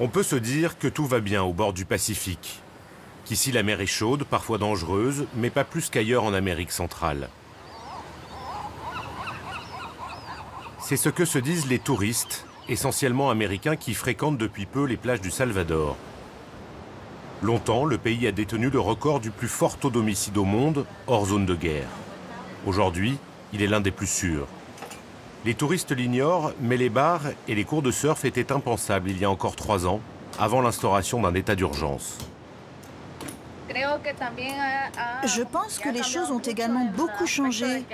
On peut se dire que tout va bien au bord du Pacifique, qu'ici la mer est chaude, parfois dangereuse, mais pas plus qu'ailleurs en Amérique centrale. C'est ce que se disent les touristes, essentiellement américains qui fréquentent depuis peu les plages du Salvador. Longtemps, le pays a détenu le record du plus fort taux d'homicide au monde, hors zone de guerre. Aujourd'hui, il est l'un des plus sûrs. Les touristes l'ignorent, mais les bars et les cours de surf étaient impensables il y a encore 3 ans, avant l'instauration d'un état d'urgence. Je pense que les choses ont également beaucoup changé,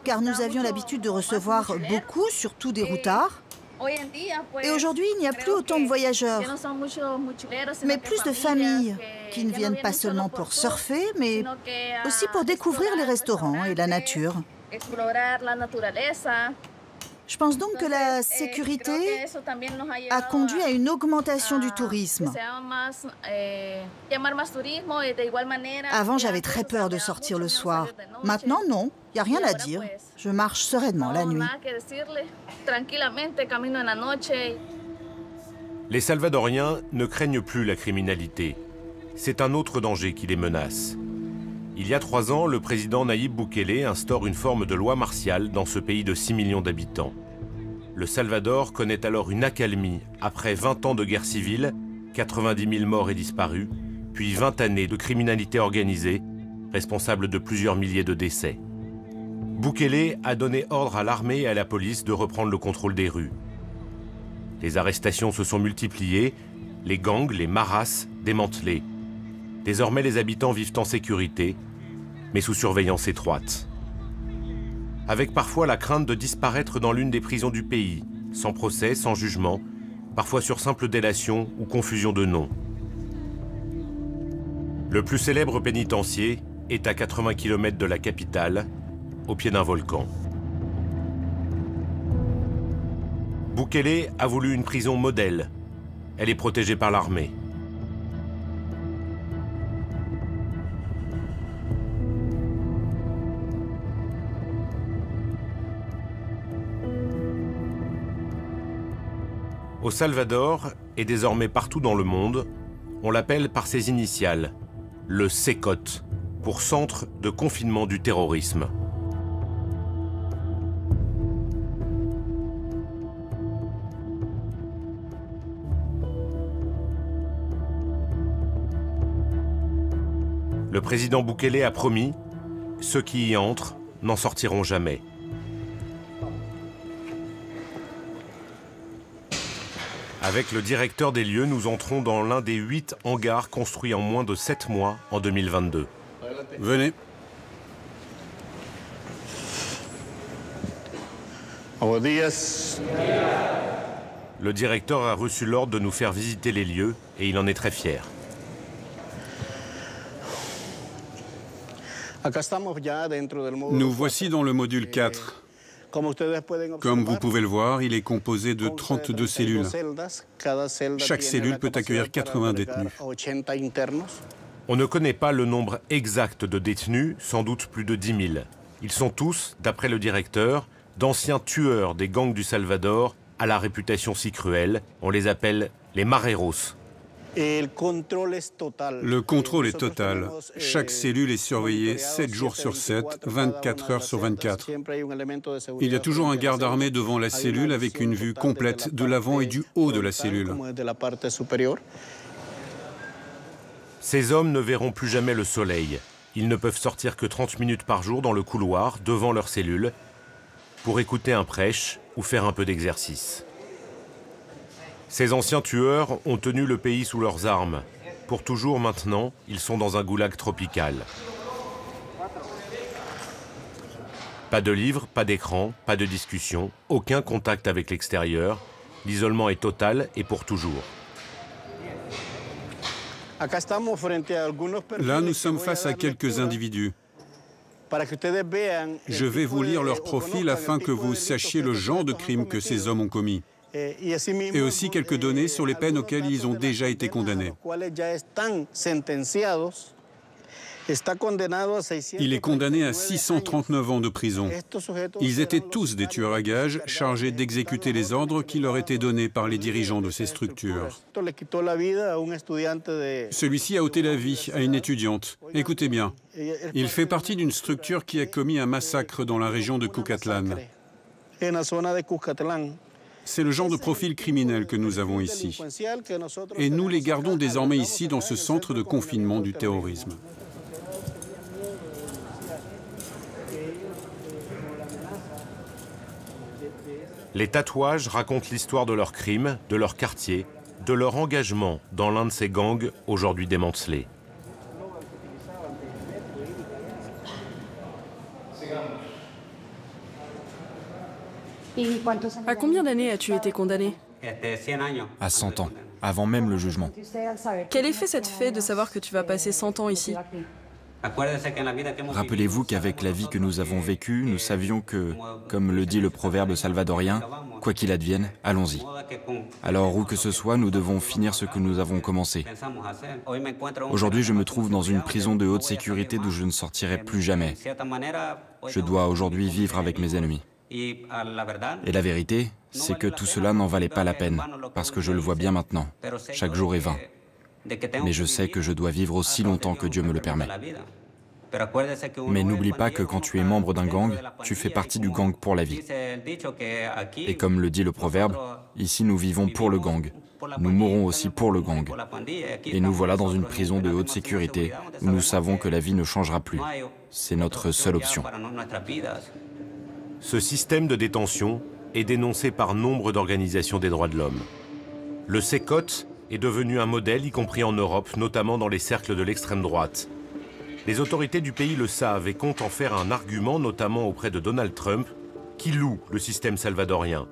car nous avions l'habitude de recevoir beaucoup, surtout des routards. Et aujourd'hui, il n'y a plus autant de voyageurs, mais plus de familles qui ne viennent pas seulement pour surfer, mais aussi pour découvrir les restaurants et la nature. Je pense donc que la sécurité a conduit à une augmentation du tourisme. Avant, j'avais très peur de sortir le soir. Maintenant, non, il n'y a rien à dire. Je marche sereinement la nuit. Les Salvadoriens ne craignent plus la criminalité. C'est un autre danger qui les menace. Il y a 3 ans, le président Nayib Bukele instaure une forme de loi martiale dans ce pays de 6 millions d'habitants. Le Salvador connaît alors une accalmie après 20 ans de guerre civile, 90 000 morts et disparus, puis 20 années de criminalité organisée, responsable de plusieurs milliers de décès. Bukele a donné ordre à l'armée et à la police de reprendre le contrôle des rues. Les arrestations se sont multipliées, les gangs, les maras, démantelés. Désormais, les habitants vivent en sécurité, mais sous surveillance étroite. Avec parfois la crainte de disparaître dans l'une des prisons du pays, sans procès, sans jugement, parfois sur simple délation ou confusion de noms. Le plus célèbre pénitencier est à 80 km de la capitale, au pied d'un volcan. Bukele a voulu une prison modèle. Elle est protégée par l'armée. Au Salvador, et désormais partout dans le monde, on l'appelle par ses initiales, le CECOT, pour Centre de confinement du terrorisme. Le président Bukele a promis, ceux qui y entrent n'en sortiront jamais. Avec le directeur des lieux, nous entrons dans l'un des 8 hangars construits en moins de 7 mois en 2022. Venez. Le directeur a reçu l'ordre de nous faire visiter les lieux et il en est très fier. Nous voici dans le module 4. Comme vous pouvez le voir, il est composé de 32 cellules. Chaque cellule peut accueillir 80 détenus. On ne connaît pas le nombre exact de détenus, sans doute plus de 10 000. Ils sont tous, d'après le directeur, d'anciens tueurs des gangs du Salvador, à la réputation si cruelle. On les appelle les mareros. Le contrôle est total. Chaque cellule est surveillée 7 jours sur 7, 24 heures sur 24. Il y a toujours un garde armé devant la cellule avec une vue complète de l'avant et du haut de la cellule. Ces hommes ne verront plus jamais le soleil. Ils ne peuvent sortir que 30 minutes par jour dans le couloir, devant leur cellule, pour écouter un prêche ou faire un peu d'exercice. Ces anciens tueurs ont tenu le pays sous leurs armes. Pour toujours maintenant, ils sont dans un goulag tropical. Pas de livres, pas d'écran, pas de discussion, aucun contact avec l'extérieur. L'isolement est total et pour toujours. Là, nous sommes face à quelques individus. Je vais vous lire leur profil afin que vous sachiez le genre de crime que ces hommes ont commis. Et aussi quelques données sur les peines auxquelles ils ont déjà été condamnés. Il est condamné à 639 ans de prison. Ils étaient tous des tueurs à gages chargés d'exécuter les ordres qui leur étaient donnés par les dirigeants de ces structures. Celui-ci a ôté la vie à une étudiante. Écoutez bien, il fait partie d'une structure qui a commis un massacre dans la région de Cucatlán. C'est le genre de profil criminel que nous avons ici. Et nous les gardons désormais ici dans ce centre de confinement du terrorisme. Les tatouages racontent l'histoire de leurs crimes, de leur quartier, de leur engagement dans l'un de ces gangs aujourd'hui démantelés. À combien d'années as-tu été condamné? À 100 ans, avant même le jugement. Quel effet ça te fait de savoir que tu vas passer 100 ans ici? Rappelez-vous qu'avec la vie que nous avons vécue, nous savions que, comme le dit le proverbe salvadorien, quoi qu'il advienne, allons-y. Alors où que ce soit, nous devons finir ce que nous avons commencé. Aujourd'hui, je me trouve dans une prison de haute sécurité d'où je ne sortirai plus jamais. Je dois aujourd'hui vivre avec mes ennemis. Et la vérité, c'est que tout cela n'en valait pas la peine, parce que je le vois bien maintenant. Chaque jour est vain. Mais je sais que je dois vivre aussi longtemps que Dieu me le permet. Mais n'oublie pas que quand tu es membre d'un gang, tu fais partie du gang pour la vie. Et comme le dit le proverbe, ici nous vivons pour le gang. Nous mourrons aussi pour le gang. Et nous voilà dans une prison de haute sécurité où nous savons que la vie ne changera plus. C'est notre seule option. Ce système de détention est dénoncé par nombre d'organisations des droits de l'homme. Le CECOT est devenu un modèle, y compris en Europe, notamment dans les cercles de l'extrême droite. Les autorités du pays le savent et comptent en faire un argument, notamment auprès de Donald Trump, qui loue le système salvadorien.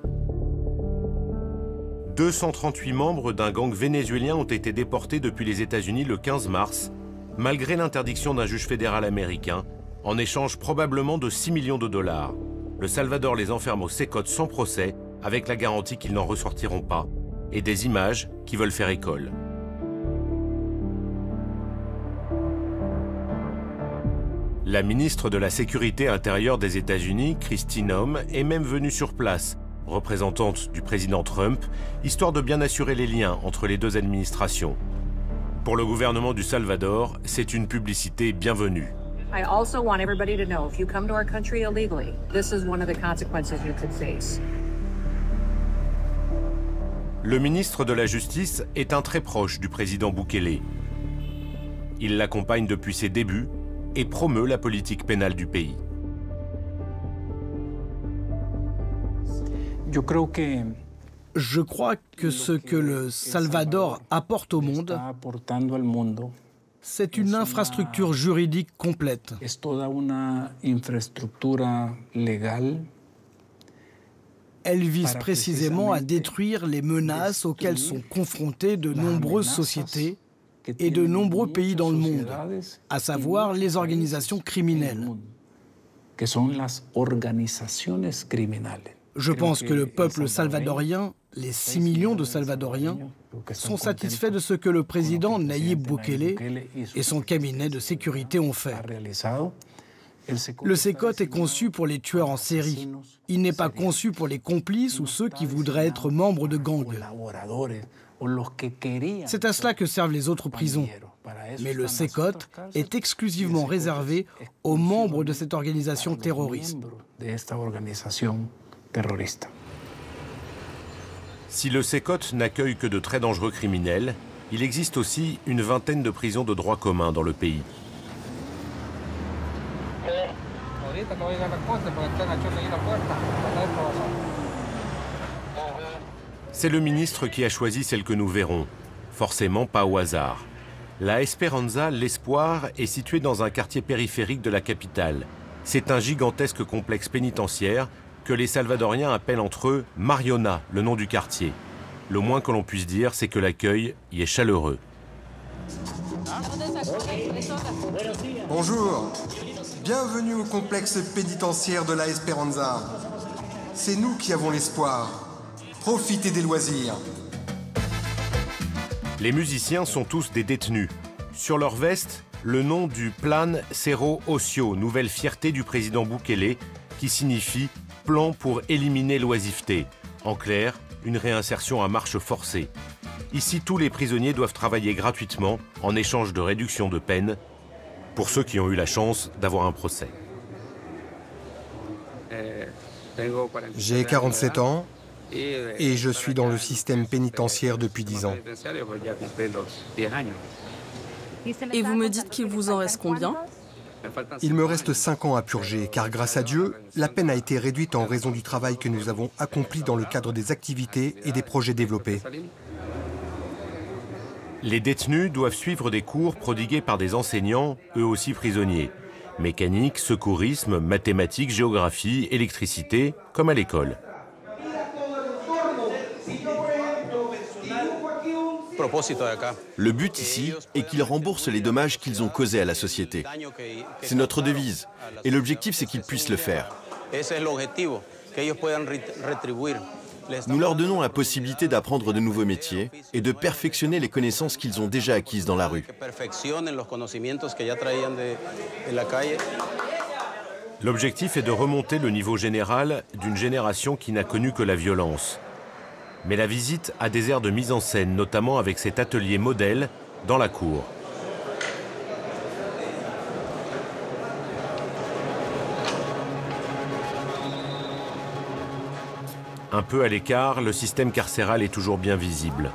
238 membres d'un gang vénézuélien ont été déportés depuis les États-Unis le 15 mars, malgré l'interdiction d'un juge fédéral américain, en échange probablement de 6 millions de dollars. Le Salvador les enferme au CECOT sans procès, avec la garantie qu'ils n'en ressortiront pas, et des images qui veulent faire école. La ministre de la Sécurité intérieure des États-Unis, Kristi Noem, est même venue sur place, représentante du président Trump, histoire de bien assurer les liens entre les deux administrations. Pour le gouvernement du Salvador, c'est une publicité bienvenue. I also want everybody to know if you come to our country illegally, this is one of the consequences you could face. Le ministre de la Justice est un très proche du président Bukele. Il l'accompagne depuis ses débuts et promeut la politique pénale du pays. Je crois que ce que le Salvador apporte au monde, c'est une infrastructure juridique complète. Elle vise précisément à détruire les menaces auxquelles sont confrontées de nombreuses sociétés et de nombreux pays dans le monde, à savoir les organisations criminelles. Je pense que le peuple salvadorien, les 6 millions de Salvadoriens, sont satisfaits de ce que le président Nayib Bukele et son cabinet de sécurité ont fait. Le CECOT est conçu pour les tueurs en série. Il n'est pas conçu pour les complices ou ceux qui voudraient être membres de gangs. C'est à cela que servent les autres prisons. Mais le CECOT est exclusivement réservé aux membres de cette organisation terroriste. Si le CECOT n'accueille que de très dangereux criminels, il existe aussi une vingtaine de prisons de droit commun dans le pays. C'est le ministre qui a choisi celle que nous verrons, forcément pas au hasard. La Esperanza, l'Espoir, est située dans un quartier périphérique de la capitale. C'est un gigantesque complexe pénitentiaire que les Salvadoriens appellent entre eux Mariona, le nom du quartier. Le moins que l'on puisse dire, c'est que l'accueil y est chaleureux. Bonjour, bienvenue au complexe pénitentiaire de la Esperanza. C'est nous qui avons l'espoir. Profitez des loisirs. Les musiciens sont tous des détenus. Sur leur veste, le nom du Plan Cerro Ocio, nouvelle fierté du président Bukele, qui signifie « plan pour éliminer l'oisiveté ». En clair, une réinsertion à marche forcée. Ici, tous les prisonniers doivent travailler gratuitement en échange de réduction de peine pour ceux qui ont eu la chance d'avoir un procès. J'ai 47 ans et je suis dans le système pénitentiaire depuis 10 ans. Et vous me dites qu'il vous en reste combien? Il me reste 5 ans à purger, car grâce à Dieu, la peine a été réduite en raison du travail que nous avons accompli dans le cadre des activités et des projets développés. Les détenus doivent suivre des cours prodigués par des enseignants, eux aussi prisonniers. Mécanique, secourisme, mathématiques, géographie, électricité, comme à l'école. Le but ici est qu'ils remboursent les dommages qu'ils ont causés à la société. C'est notre devise. Et l'objectif, c'est qu'ils puissent le faire. Nous leur donnons la possibilité d'apprendre de nouveaux métiers et de perfectionner les connaissances qu'ils ont déjà acquises dans la rue. L'objectif est de remonter le niveau général d'une génération qui n'a connu que la violence. Mais la visite a des airs de mise en scène, notamment avec cet atelier modèle dans la cour. Un peu à l'écart, le système carcéral est toujours bien visible.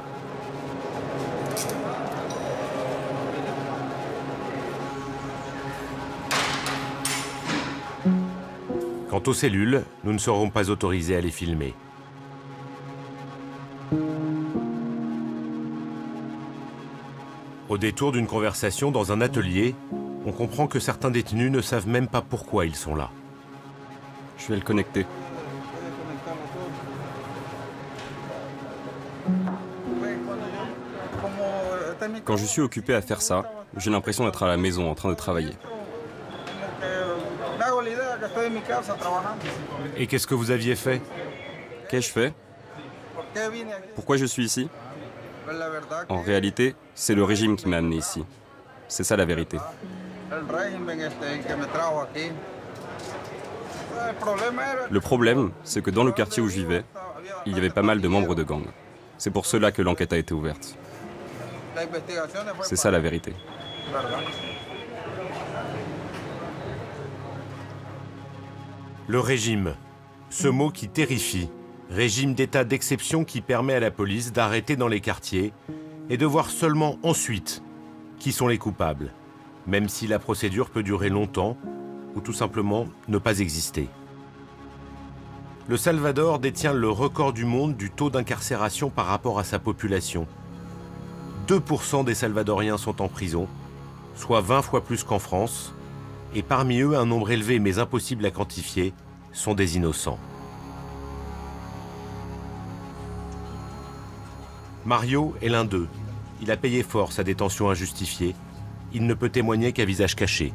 Quant aux cellules, nous ne serons pas autorisés à les filmer. Au détour d'une conversation dans un atelier, on comprend que certains détenus ne savent même pas pourquoi ils sont là. Je vais le connecter. Quand je suis occupé à faire ça, j'ai l'impression d'être à la maison en train de travailler. Et qu'est-ce que vous aviez fait? Qu'ai-je fait? Pourquoi je suis ici? En réalité, c'est le régime qui m'a amené ici. C'est ça la vérité. Le problème, c'est que dans le quartier où je vivais, il y avait pas mal de membres de gangs. C'est pour cela que l'enquête a été ouverte. C'est ça la vérité. Le régime, ce mot qui terrifie. Régime d'état d'exception qui permet à la police d'arrêter dans les quartiers et de voir seulement ensuite qui sont les coupables, même si la procédure peut durer longtemps ou tout simplement ne pas exister. Le Salvador détient le record du monde du taux d'incarcération par rapport à sa population. 2% des Salvadoriens sont en prison, soit 20 fois plus qu'en France, et parmi eux, un nombre élevé mais impossible à quantifier sont des innocents. Mario est l'un d'eux. Il a payé fort sa détention injustifiée. Il ne peut témoigner qu'à visage caché.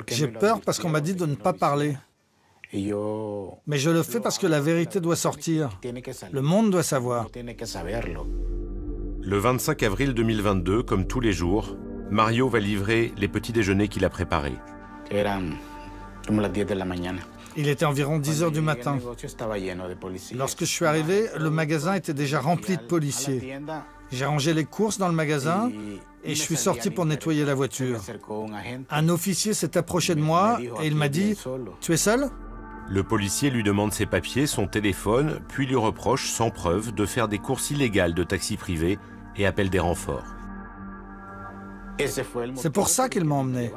J'ai peur parce qu'on m'a dit de ne pas parler. Mais je le fais parce que la vérité doit sortir. Le monde doit savoir. Le 25 avril 2022, comme tous les jours, Mario va livrer les petits déjeuners qu'il a préparés. Il était environ 10 heures du matin. Lorsque je suis arrivé, le magasin était déjà rempli de policiers. J'ai rangé les courses dans le magasin et je suis sorti pour nettoyer la voiture. Un officier s'est approché de moi et il m'a dit « Tu es seul ?» Le policier lui demande ses papiers, son téléphone, puis lui reproche, sans preuve, de faire des courses illégales de taxi privé et appelle des renforts. C'est pour ça qu'ils m'ont emmené.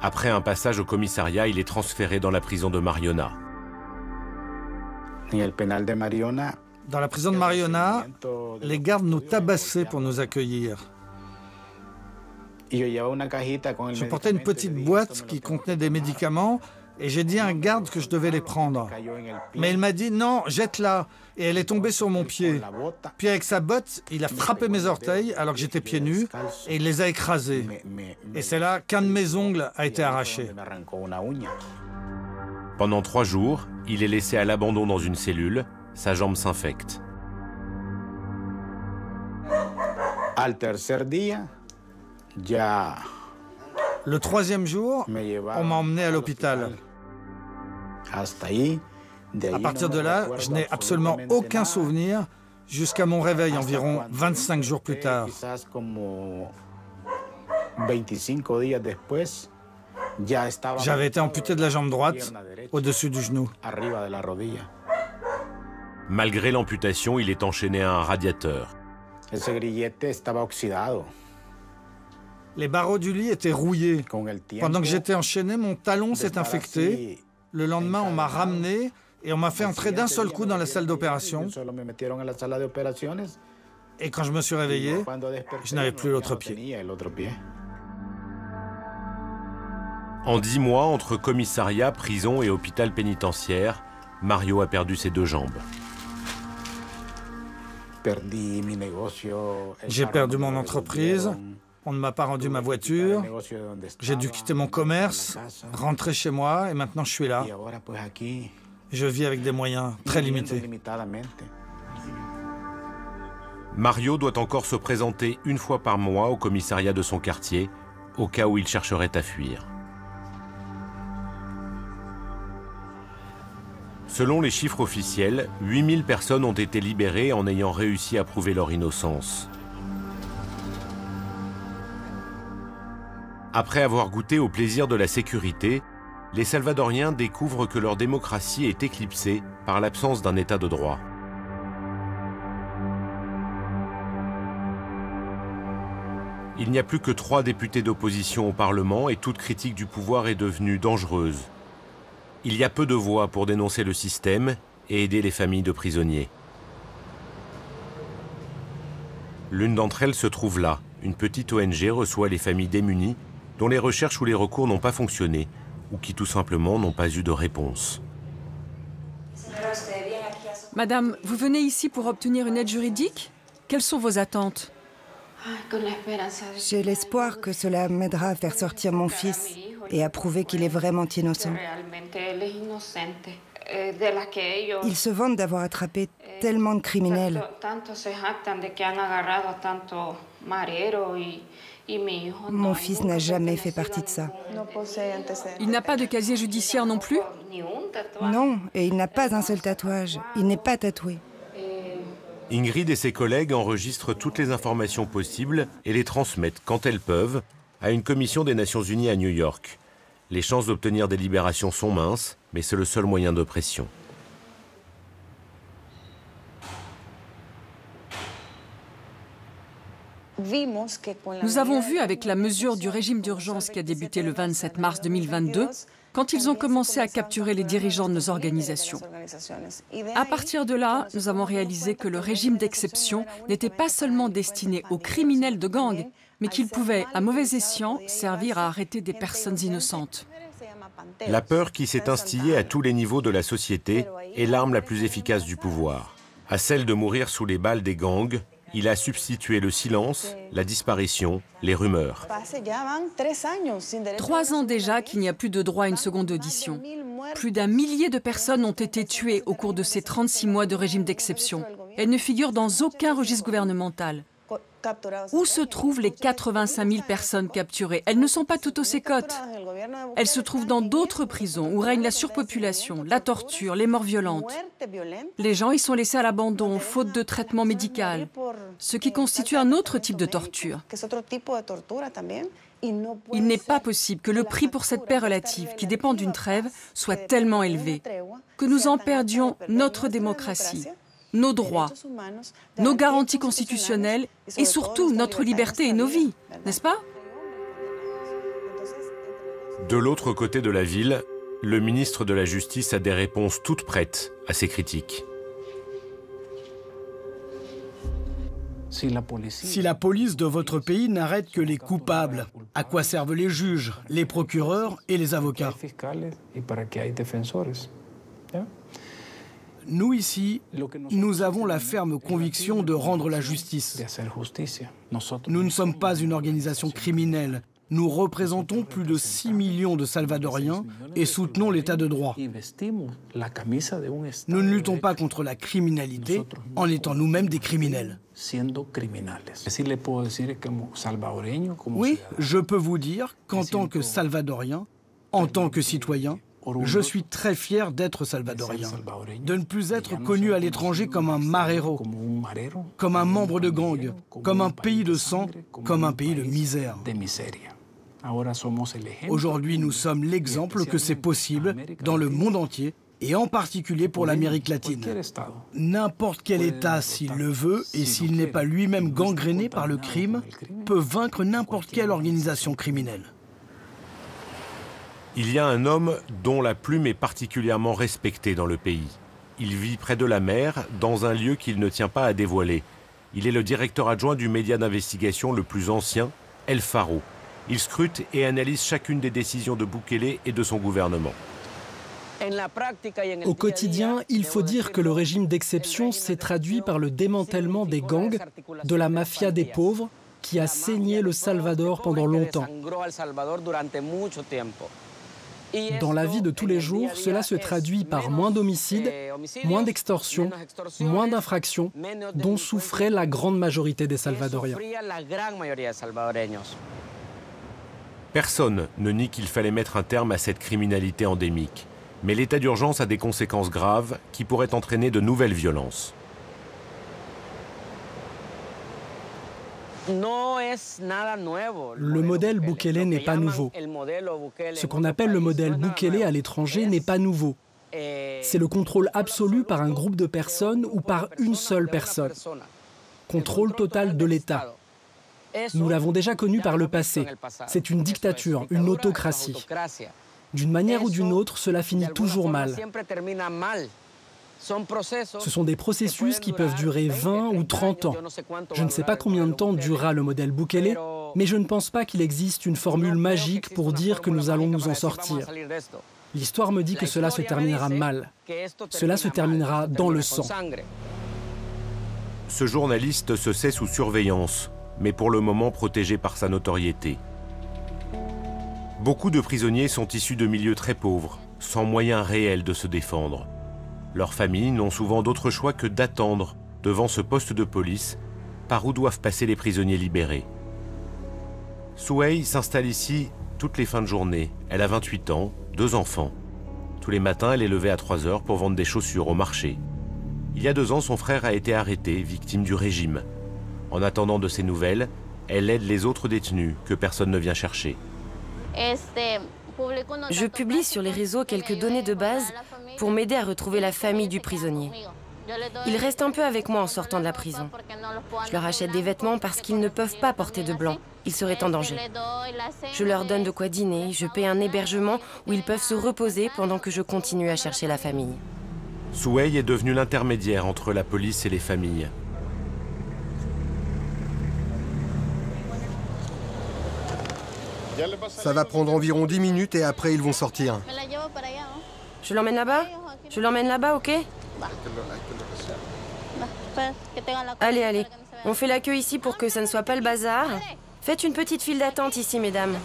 Après un passage au commissariat, il est transféré dans la prison de Mariona. Dans la prison de Mariona, les gardes nous tabassaient pour nous accueillir. Je portais une petite boîte qui contenait des médicaments et j'ai dit à un garde que je devais les prendre. Mais il m'a dit « Non, jette-la » et elle est tombée sur mon pied. Puis avec sa botte, il a frappé mes orteils alors que j'étais pieds nus et il les a écrasés. Et c'est là qu'un de mes ongles a été arraché. Pendant 3 jours, il est laissé à l'abandon dans une cellule, sa jambe s'infecte. Le 3e jour, on m'a emmené à l'hôpital. À partir de là, je n'ai absolument aucun souvenir jusqu'à mon réveil environ 25 jours plus tard. J'avais été amputé de la jambe droite au-dessus du genou. Malgré l'amputation, il est enchaîné à un radiateur. Les barreaux du lit étaient rouillés. Pendant que j'étais enchaîné, mon talon s'est infecté. Le lendemain, on m'a ramené et on m'a fait entrer d'un seul coup dans la salle d'opération. Et quand je me suis réveillé, je n'avais plus l'autre pied. En 10 mois, entre commissariat, prison et hôpital pénitentiaire, Mario a perdu ses 2 jambes. J'ai perdu mon entreprise, on ne m'a pas rendu ma voiture, j'ai dû quitter mon commerce, rentrer chez moi et maintenant je suis là. Je vis avec des moyens très limités. Mario doit encore se présenter 1 fois par mois au commissariat de son quartier, au cas où il chercherait à fuir. Selon les chiffres officiels, 8000 personnes ont été libérées en ayant réussi à prouver leur innocence. Après avoir goûté au plaisir de la sécurité, les Salvadoriens découvrent que leur démocratie est éclipsée par l'absence d'un état de droit. Il n'y a plus que 3 députés d'opposition au Parlement et toute critique du pouvoir est devenue dangereuse. Il y a peu de voix pour dénoncer le système et aider les familles de prisonniers. L'une d'entre elles se trouve là. Une petite ONG reçoit les familles démunies dont les recherches ou les recours n'ont pas fonctionné ou qui tout simplement n'ont pas eu de réponse. Madame, vous venez ici pour obtenir une aide juridique? Quelles sont vos attentes? J'ai l'espoir que cela m'aidera à faire sortir mon fils et à prouver qu'il est vraiment innocent. Ils se vantent d'avoir attrapé tellement de criminels. Mon fils n'a jamais fait partie de ça. Il n'a pas de casier judiciaire non plus? Non, et il n'a pas un seul tatouage. Il n'est pas tatoué. Ingrid et ses collègues enregistrent toutes les informations possibles et les transmettent, quand elles peuvent, à une commission des Nations Unies à New York. Les chances d'obtenir des libérations sont minces, mais c'est le seul moyen de pression. Nous avons vu avec la mesure du régime d'urgence qui a débuté le 27 mars 2022, quand ils ont commencé à capturer les dirigeants de nos organisations. À partir de là, nous avons réalisé que le régime d'exception n'était pas seulement destiné aux criminels de gang, mais qu'il pouvait, à mauvais escient, servir à arrêter des personnes innocentes. La peur qui s'est instillée à tous les niveaux de la société est l'arme la plus efficace du pouvoir. À celle de mourir sous les balles des gangs, il a substitué le silence, la disparition, les rumeurs. 3 ans déjà qu'il n'y a plus de droit à une seconde audition. Plus d'1 millier de personnes ont été tuées au cours de ces 36 mois de régime d'exception. Elles ne figurent dans aucun registre gouvernemental. Où se trouvent les 85 000 personnes capturées? Elles ne sont pas toutes au Sécotte. Elles se trouvent dans d'autres prisons où règne la surpopulation, la torture, les morts violentes. Les gens y sont laissés à l'abandon, faute de traitement médical, ce qui constitue un autre type de torture. Il n'est pas possible que le prix pour cette paix relative, qui dépend d'une trêve, soit tellement élevé, que nous en perdions notre démocratie, nos droits, nos garanties constitutionnelles et surtout notre liberté et nos vies, n'est-ce pas? De l'autre côté de la ville, le ministre de la Justice a des réponses toutes prêtes à ces critiques. Si la police de votre pays n'arrête que les coupables, à quoi servent les juges, les procureurs et les avocats? Nous, ici, nous avons la ferme conviction de rendre la justice. Nous ne sommes pas une organisation criminelle. Nous représentons plus de 6 millions de Salvadoriens et soutenons l'état de droit. Nous ne luttons pas contre la criminalité en étant nous-mêmes des criminels. Oui, je peux vous dire qu'en tant que Salvadorien, en tant que citoyen, je suis très fier d'être salvadorien, de ne plus être connu à l'étranger comme un marero, comme un membre de gang, comme un pays de sang, comme un pays de misère. Aujourd'hui, nous sommes l'exemple que c'est possible dans le monde entier, et en particulier pour l'Amérique latine. N'importe quel État, s'il le veut, et s'il n'est pas lui-même gangréné par le crime, peut vaincre n'importe quelle organisation criminelle. Il y a un homme dont la plume est particulièrement respectée dans le pays. Il vit près de la mer, dans un lieu qu'il ne tient pas à dévoiler. Il est le directeur adjoint du média d'investigation le plus ancien, El Faro. Il scrute et analyse chacune des décisions de Bukele et de son gouvernement. Au quotidien, il faut dire que le régime d'exception s'est traduit par le démantèlement des gangs, de la mafia des pauvres, qui a saigné le Salvador pendant longtemps. Dans la vie de tous les jours, cela se traduit par moins d'homicides, moins d'extorsions, moins d'infractions, dont souffrait la grande majorité des Salvadoriens. Personne ne nie qu'il fallait mettre un terme à cette criminalité endémique. Mais l'état d'urgence a des conséquences graves qui pourraient entraîner de nouvelles violences. Le modèle Bukele n'est pas nouveau. Ce qu'on appelle le modèle Bukele à l'étranger n'est pas nouveau. C'est le contrôle absolu par un groupe de personnes ou par une seule personne. Contrôle total de l'État. Nous l'avons déjà connu par le passé. C'est une dictature, une autocratie. D'une manière ou d'une autre, cela finit toujours mal. Ce sont des processus qui peuvent durer 20 ou 30 ans. Je ne sais pas combien de temps durera le modèle Bukele, mais je ne pense pas qu'il existe une formule magique pour dire que nous allons nous en sortir. L'histoire me dit que cela se terminera mal. Cela se terminera dans le sang. Ce journaliste se sait sous surveillance, mais pour le moment protégé par sa notoriété. Beaucoup de prisonniers sont issus de milieux très pauvres, sans moyens réels de se défendre. Leurs familles n'ont souvent d'autre choix que d'attendre devant ce poste de police par où doivent passer les prisonniers libérés. Souhey s'installe ici toutes les fins de journée. Elle a 28 ans, 2 enfants. Tous les matins, elle est levée à 3 heures pour vendre des chaussures au marché. Il y a 2 ans, son frère a été arrêté, victime du régime. En attendant de ses nouvelles, elle aide les autres détenus que personne ne vient chercher. Je publie sur les réseaux quelques données de base pour m'aider à retrouver la famille du prisonnier. Ils restent un peu avec moi en sortant de la prison. Je leur achète des vêtements parce qu'ils ne peuvent pas porter de blanc. Ils seraient en danger. Je leur donne de quoi dîner, je paie un hébergement où ils peuvent se reposer pendant que je continue à chercher la famille. Souhey est devenu l'intermédiaire entre la police et les familles. Ça va prendre environ 10 minutes et après ils vont sortir. Je l'emmène là-bas? Je l'emmène là-bas, ok? Allez, allez. On fait la queue ici pour que ça ne soit pas le bazar. Faites une petite file d'attente ici, mesdames.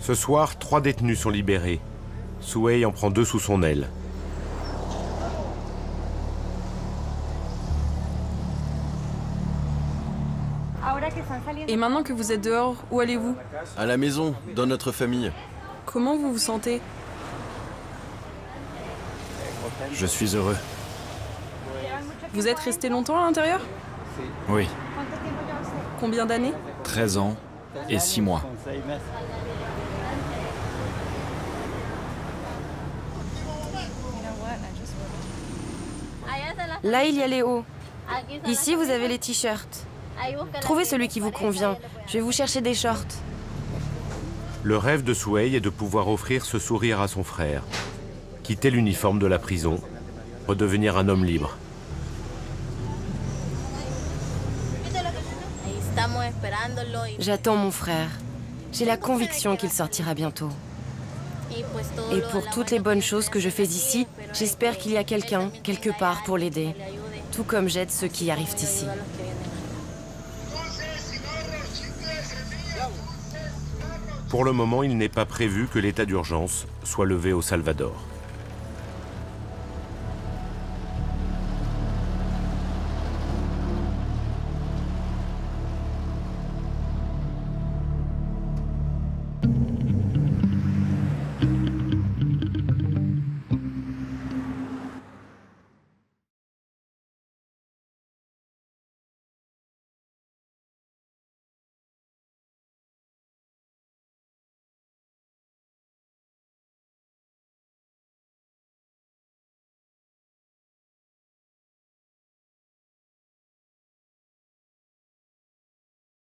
Ce soir, 3 détenus sont libérés. Souhey en prend 2 sous son aile. Et maintenant que vous êtes dehors, où allez-vous? À la maison, dans notre famille. Comment vous vous sentez? Je suis heureux. Vous êtes resté longtemps à l'intérieur? Oui. Combien d'années? 13 ans et 6 mois. Là, il y a les hauts. Ici, vous avez les t-shirts. Trouvez celui qui vous convient. Je vais vous chercher des shorts. Le rêve de Souhey est de pouvoir offrir ce sourire à son frère. Quitter l'uniforme de la prison, redevenir un homme libre. J'attends mon frère. J'ai la conviction qu'il sortira bientôt. Et pour toutes les bonnes choses que je fais ici, j'espère qu'il y a quelqu'un, quelque part, pour l'aider. Tout comme j'aide ceux qui arrivent ici. Pour le moment, il n'est pas prévu que l'état d'urgence soit levé au Salvador.